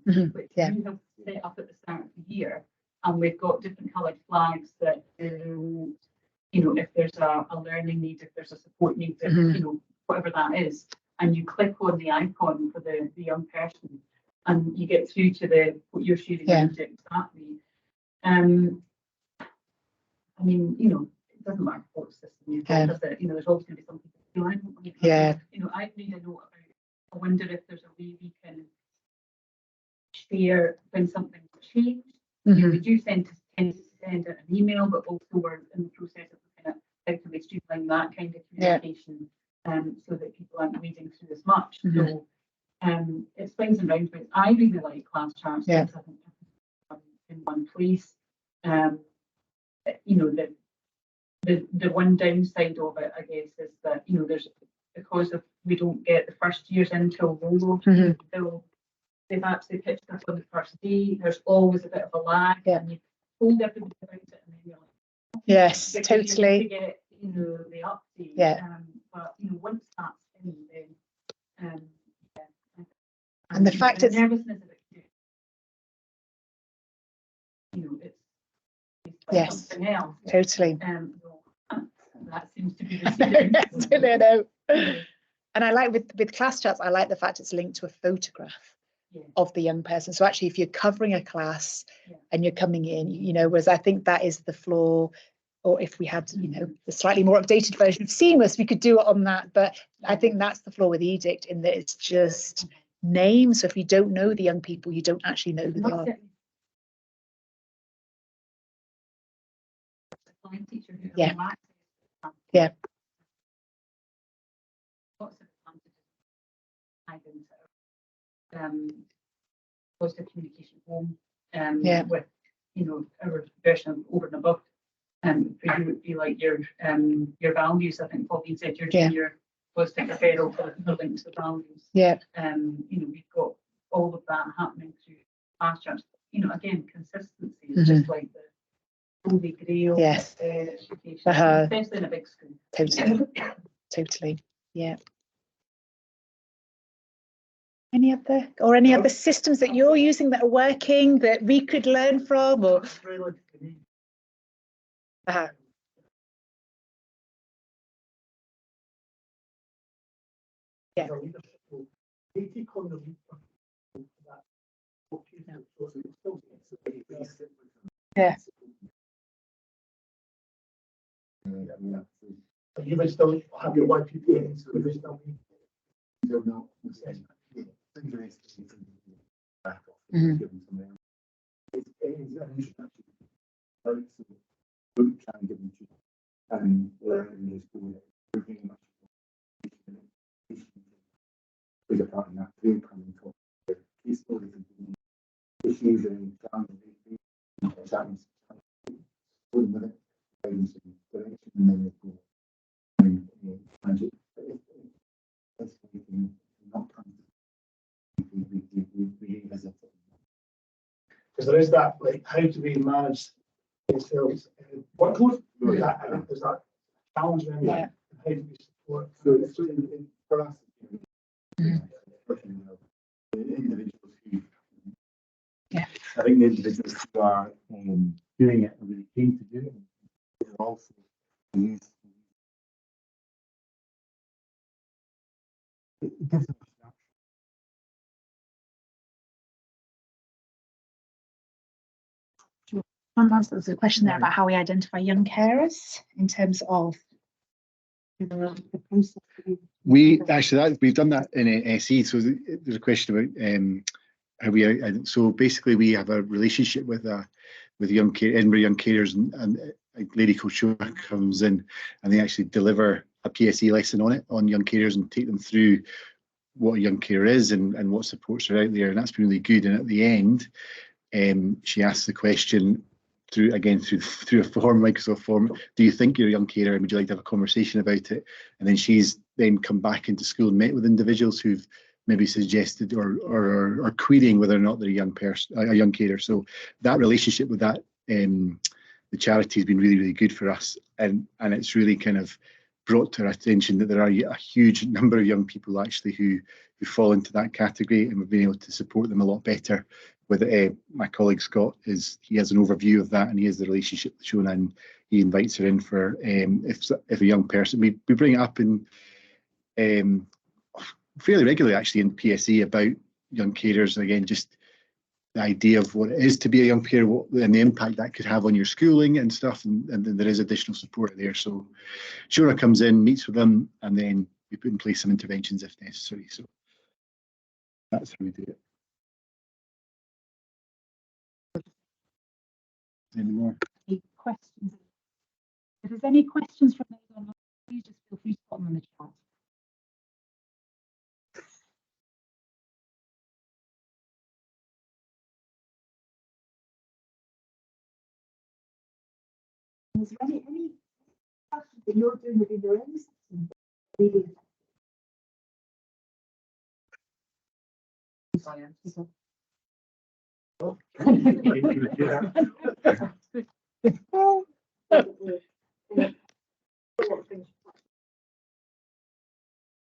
[SPEAKER 3] Mm-hmm. Which we have set up at the start of the year, and we've got different coloured flags that if there's a learning need, if there's a support need, that, whatever that is, and you click on the icon for the young person, and you get through to what you're sharing exactly. I mean, it doesn't matter what system you've got, does it? There's always going to be something to do. I made a note about. I wonder if there's a way we can share when something's changed. We do tend to send out an email, but also we're in the process of looking at how can we streamline that kind of communication, so that people aren't reading through as much. So it swings and roundabouts. I really like class charts because I think in one place. The one downside of it, I guess, is that there's, because of we don't get the first years until rollover until they've actually pitched us on the first day. There's always a bit of a lag, and you told everybody about it, and then you're like,
[SPEAKER 1] yes, totally.
[SPEAKER 3] To get the update. but once that's in, then yeah.
[SPEAKER 1] And the fact it's
[SPEAKER 3] nervousness of it, it's like
[SPEAKER 1] yes,
[SPEAKER 3] something else.
[SPEAKER 1] totally.
[SPEAKER 3] That seems to be the secret.
[SPEAKER 1] No. And I like with class chats, I like the fact it's linked to a photograph of the young person. So actually, if you're covering a class and you're coming in, whereas I think that is the flaw. Or if we had, the slightly more updated version of Seamless, we could do it on that. But I think that's the flaw with Edict, in that it's just names. So if you don't know the young people, you don't actually know who they are.
[SPEAKER 3] Teacher who
[SPEAKER 1] Yeah.
[SPEAKER 3] Yeah. Lots of advantages. Positive communication at home. With our version of Over and Above. For you would be like your values. I think Pauline said your junior positive referral for the links to values.
[SPEAKER 1] Yeah.
[SPEAKER 3] We've got all of that happening through class charts. Again, consistency is just like the holy grail of education, especially in a big school.
[SPEAKER 1] Totally. Yeah. Any other systems that you're using that are working that we could learn from, or? Yeah. Yeah.
[SPEAKER 4] You would still have your YPP, so you would still be. Because there is that, like, how do we manage sales workload? There's that challenge around that. How do we support?
[SPEAKER 2] So for us, individuals who, I think the individuals who are doing it are really keen to do it. And also use it gives them a
[SPEAKER 1] Sometimes there's a question there about how we identify young carers in terms of the process.
[SPEAKER 2] We've done that in SE. So there's a question about how we. So basically, we have a relationship with Edinburgh Young Carers, and a lady called Shona comes in, and they actually deliver a PSE lesson on young carers and take them through what a young carer is and what supports are out there, and that's been really good. And at the end, she asks the question through a Microsoft form, do you think you're a young carer and would you like to have a conversation about it? And then she's then come back into school and met with individuals who've maybe suggested or querying whether or not they're a young carer. So that relationship with that the charity has been really, really good for us, and it's really kind of brought to our attention that there are a huge number of young people actually who fall into that category, and we've been able to support them a lot better. With my colleague Scott, he has an overview of that, and he has the relationship with Shona, and he invites her in for if a young person, we bring it up in fairly regularly actually in PSE about young carers, again just the idea of what it is to be a young carer and the impact that could have on your schooling and stuff, and then there is additional support there. So Shona comes in, meets with them, and then we put in place some interventions if necessary. So that's how we do it. Any more?
[SPEAKER 1] Any questions? If there's any questions from those online, please just feel free to put them in the chat. Is there any questions that you're doing within your own system? Really?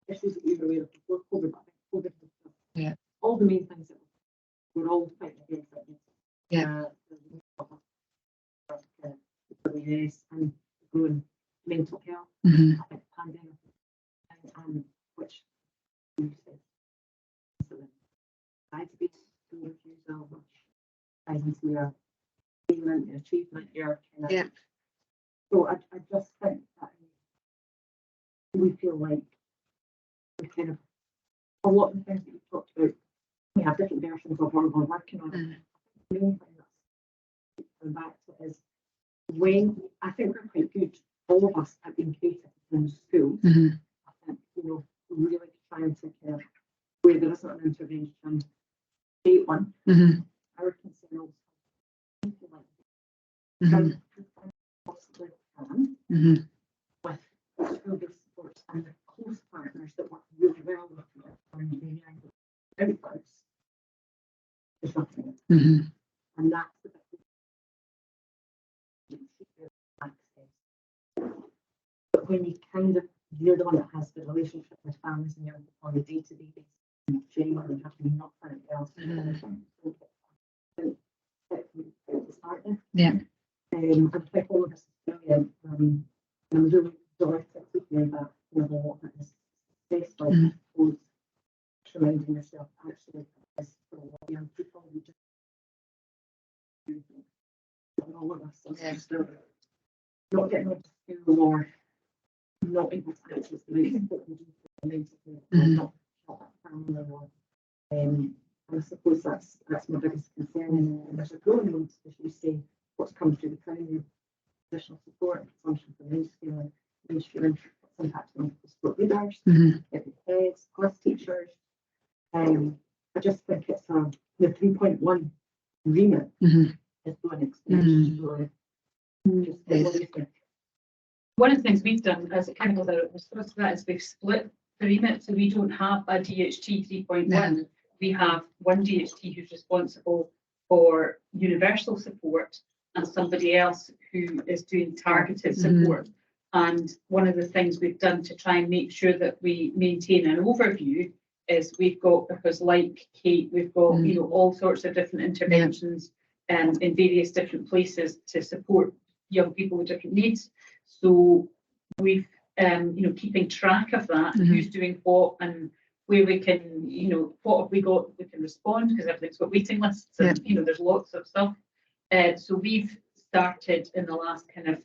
[SPEAKER 5] issues that we were aware of before COVID, but I think COVID was just
[SPEAKER 1] Yeah.
[SPEAKER 5] all the main things that we're all fighting against.
[SPEAKER 1] Yeah.
[SPEAKER 5] WS and growing mental health.
[SPEAKER 1] Mhm.
[SPEAKER 5] I think the pandemic, which you said, diabetes, refusal, which ties into your achievement, your kind of.
[SPEAKER 1] Yeah.
[SPEAKER 5] So I just think that we feel like we kind of, a lot of the things that you talked about, we have different versions of what we're working on.
[SPEAKER 1] Mm.
[SPEAKER 5] The main thing that's going back to is when I think we're quite good, all of us, at being creative in schools.
[SPEAKER 1] Mhm.
[SPEAKER 5] I think, really trying to kind of, where there isn't an intervention, create one.
[SPEAKER 1] Mhm.
[SPEAKER 5] Our concern also, I feel like,
[SPEAKER 1] Mhm.
[SPEAKER 5] possibly can,
[SPEAKER 1] Mhm.
[SPEAKER 5] with school-based supports and the close partners that work really well with the outputs, there's nothing.
[SPEAKER 1] Mhm.
[SPEAKER 5] And that's the bit that access. But when you kind of, you're the one that has the relationship with families and you're on a day-to-day basis, genuinely have to not for anything else. It's partner.
[SPEAKER 1] Yeah.
[SPEAKER 5] And I think all of this is brilliant. And I'm really delighted to hear that, a lot of this based on those reminding yourself actually as for a lot of young people we just all of us are still not getting into school or not able to access the right support we do for mentally, not that family or and I suppose that's my biggest concern. And there's a growing need, as you say, what's come through the primary additional support, function for mainstreaming, what's impacting on support leaders, heads, class teachers. I just think it's the 3.1 remit is going exponentially.
[SPEAKER 3] One of the things we've done as a kind of a response to that is we've split the remit, so we don't have a DHT 3.1.
[SPEAKER 1] No.
[SPEAKER 3] We have one DHT who's responsible for universal support and somebody else who is doing targeted support. And one of the things we've done to try and make sure that we maintain an overview is we've got, because like Kate, we've got all sorts of different interventions in various different places to support young people with different needs. So we've keeping track of that, who's doing what and where we can, what have we got we can respond, because everything's got waiting lists and there's lots of stuff. So we've started in the last kind of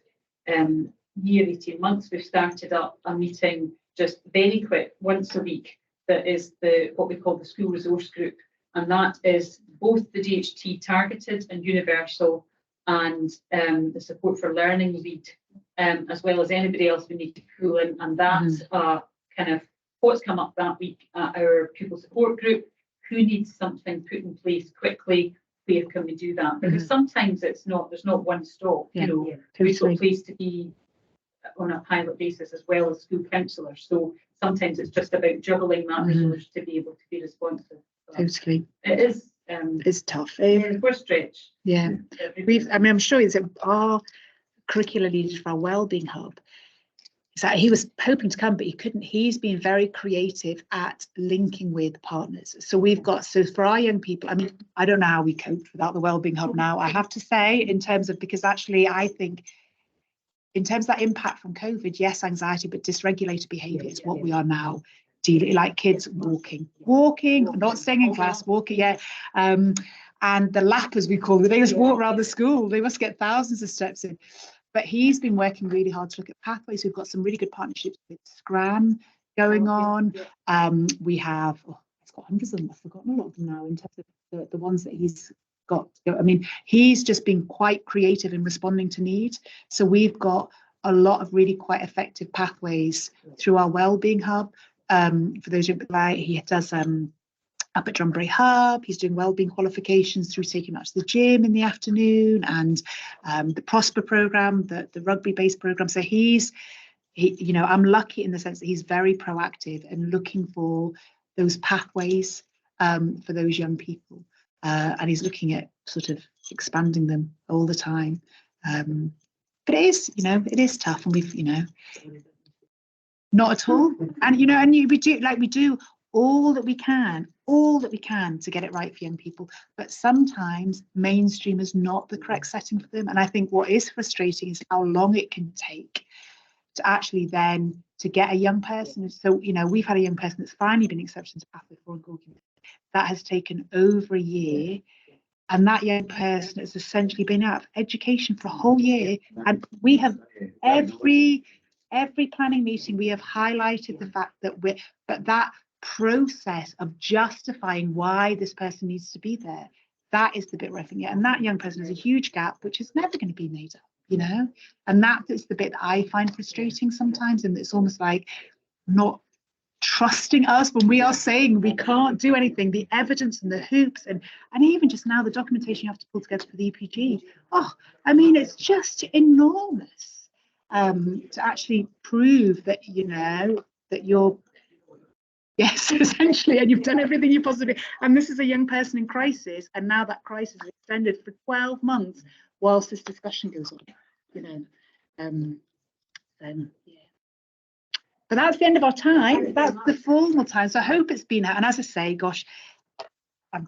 [SPEAKER 3] year, 18 months, we've started up a meeting just very quick once a week that is what we call the school resource group, and that is both the DHT targeted and universal and the support for learning lead, as well as anybody else we need to pull in, and that's kind of what's come up that week at our pupil support group, who needs something put in place quickly, where can we do that? Because sometimes there's not one stop, we've got a place to be on a pilot basis as well as school counsellors. So sometimes it's just about juggling that resource to be able to be responsive.
[SPEAKER 1] Totally.
[SPEAKER 3] It is.
[SPEAKER 1] It's tough.
[SPEAKER 3] We're stretched.
[SPEAKER 1] Yeah. I'm sure it's our curricular leader for our wellbeing hub. So he was hoping to come, but he couldn't. He's been very creative at linking with partners. So we've got, so for our young people, I mean, I don't know how we cope without the wellbeing hub now, I have to say, in terms of, because actually I think in terms of that impact from COVID, yes, anxiety, but dysregulated behaviour is what we are now dealing, like kids walking, not staying in class, walking, and the lap, as we call it, they just walk around the school, they must get thousands of steps in. But he's been working really hard to look at pathways. We've got some really good partnerships with Scran going on. We have, it's got hundreds of them, I've forgotten a lot of them now in terms of the ones that he's got. I mean, he's just been quite creative in responding to need. So we've got a lot of really quite effective pathways through our wellbeing hub. For those who like, he does up at Drumbury Hub, he's doing wellbeing qualifications through taking out to the gym in the afternoon, and the Prosper programme, the rugby-based programme. So I'm lucky in the sense that he's very proactive and looking for those pathways for those young people, and he's looking at sort of expanding them all the time. But it is tough, and we've Not at all. And, you know, and we do all that we can to get it right for young people. But sometimes mainstream is not the correct setting for them. And I think what is frustrating is how long it can take to actually then to get a young person. So, you know, we've had a young person that's finally been accepted into Pathway for that has taken over a year. And that young person has essentially been out of education for a whole year. And we have every planning meeting, we have highlighted the fact that that process of justifying why this person needs to be there, that is the bit where I think, and that young person has a huge gap, which is never going to be made up, you know? And that is the bit that I find frustrating sometimes. And it's almost like not trusting us when we are saying we can't do anything, the evidence and the hoops and even just now the documentation you have to pull together for the EPG. Oh, I mean, it's just enormous to actually prove that, you know, that you're, yes, essentially, and you've done everything you possibly, and this is a young person in crisis, and now that crisis is extended for 12 months whilst this discussion goes on, you know. Then, yeah. But that's the end of our time. That's the formal time. So I hope it's been, and as I say, gosh, I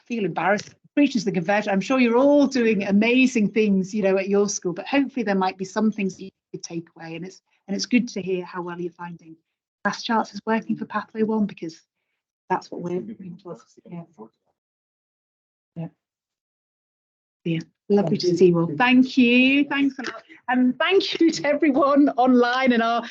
[SPEAKER 1] feel embarrassed. Preachers the conversion. I'm sure you're all doing amazing things, you know, at your school. But hopefully there might be some things that you could take away. And it's good to hear how well you're finding Class Charts is working for Pathway 1, because that's what we're doing to us. Yeah. Lovely to see you all. Thank you. Thanks a lot. And thank you to everyone online and our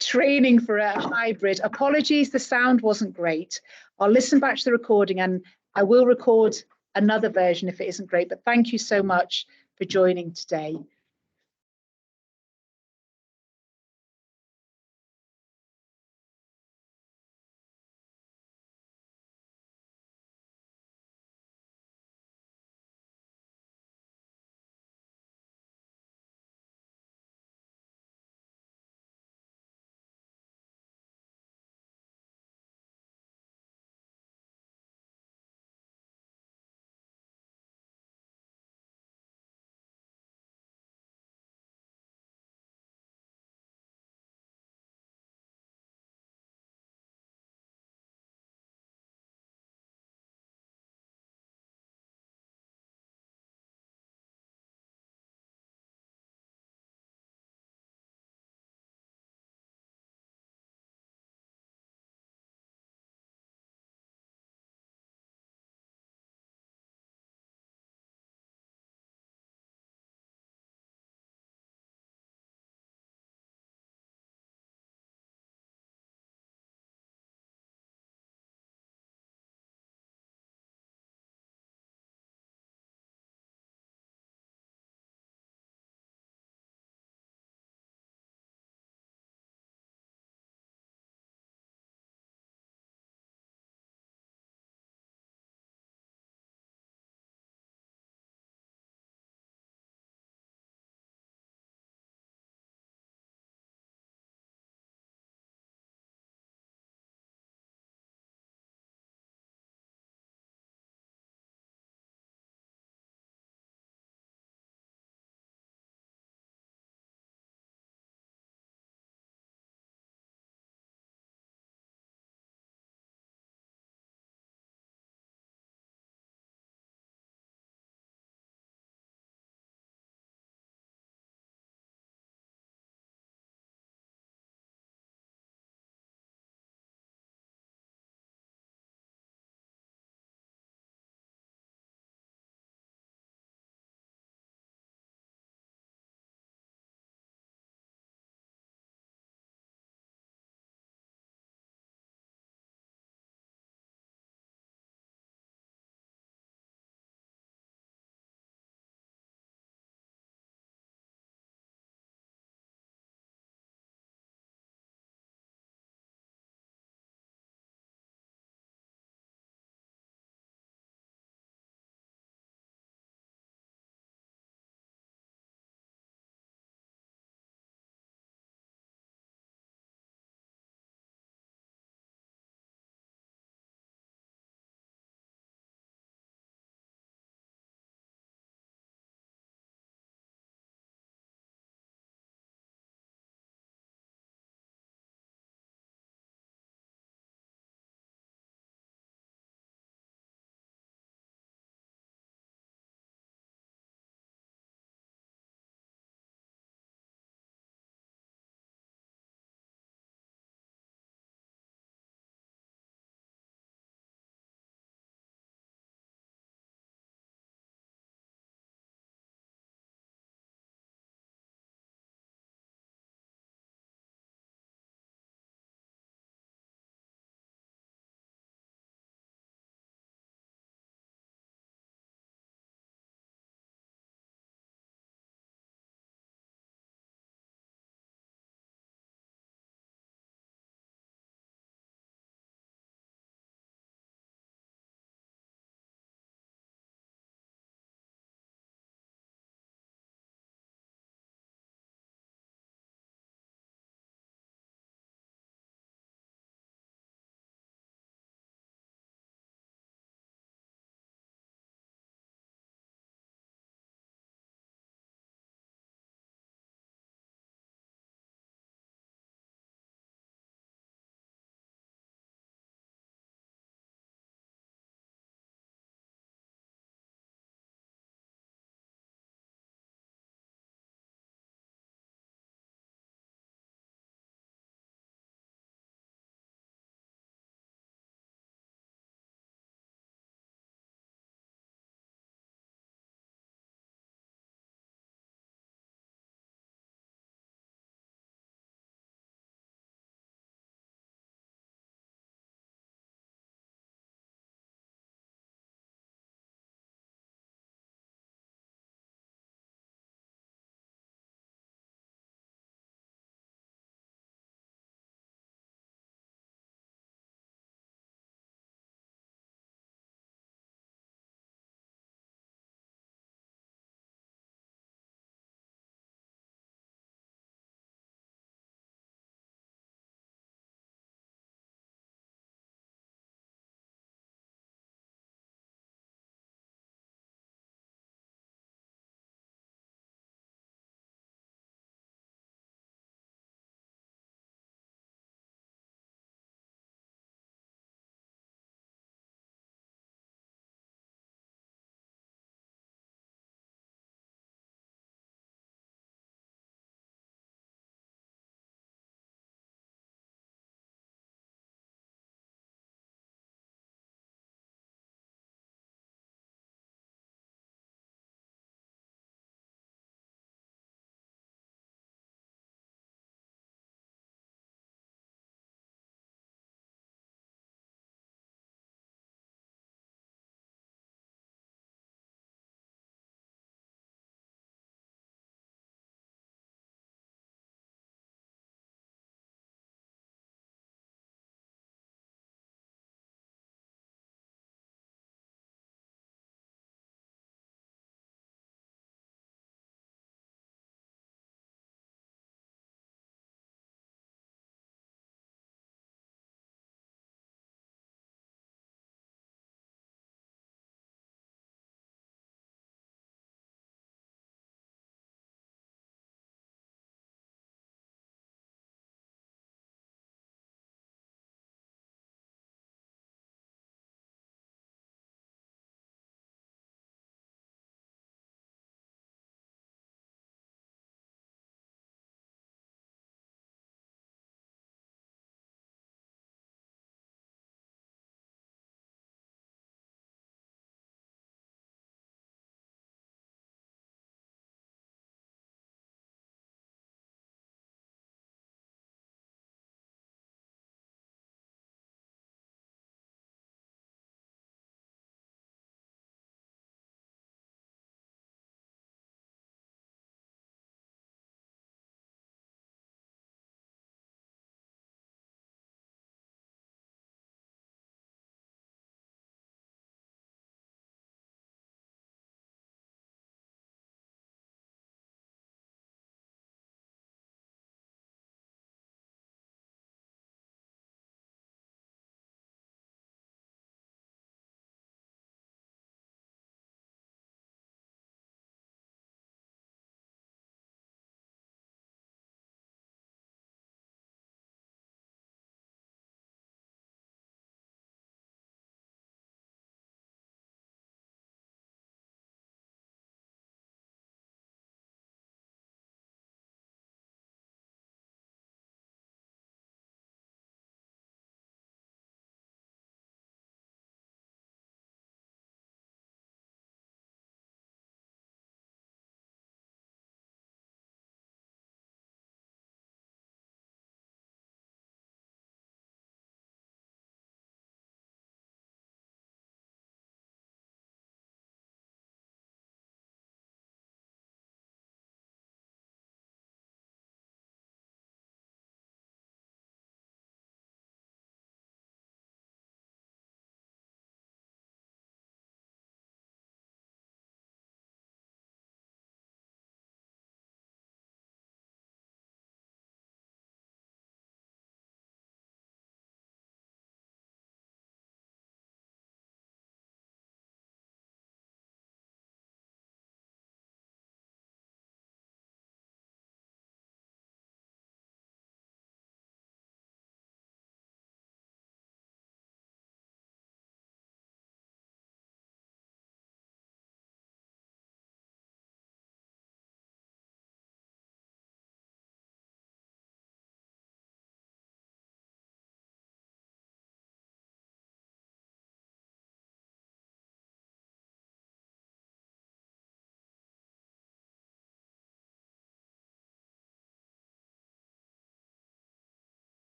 [SPEAKER 1] training for a hybrid. Apologies, the sound wasn't great. I'll listen back to the recording and I will record another version if it isn't great, but thank you so much for joining today.